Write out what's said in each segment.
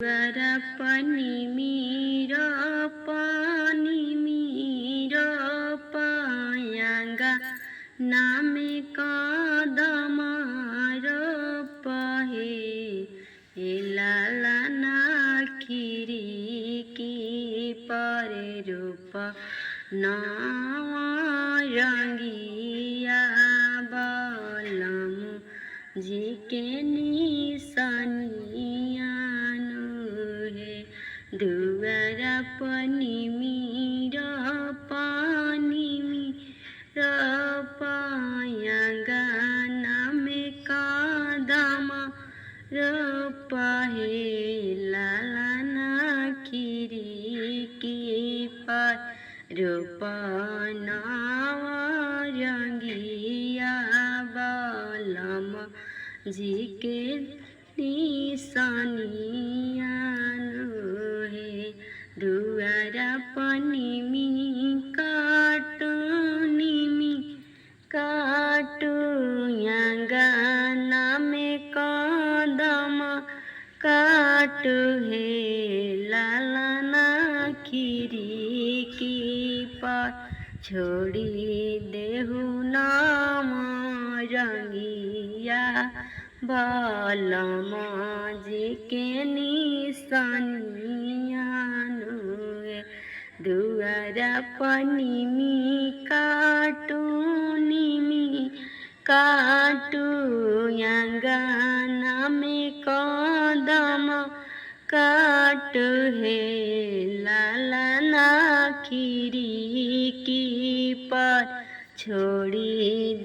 गरपनि मीरा पानी मीरा पायांगा नामे कादमार पहे लाला ना खीरी की पर रूप नावा रंगिया बलमु जी के निशानियानु है दुआर पनी मीरा पानी मीरा पायांगा नामे कादमा रहे लाला ना खीरी की पर रूपनावा रंगिया बलम जी के निशानियानु है दुआर पनी मी काटू यांगा नामे कादमा काटू है लाला ना खीरी की पर छोड़ी देहु नाम रंगिया बलम जी के निशानियानु है दुआर पनी मी काटू यांगा नामे कादमा काटू है लाला ना खीरी की पर छोड़ी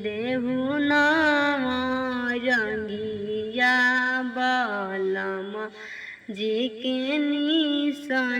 देहु नाम रंगिया बलम जी के निशानियानु।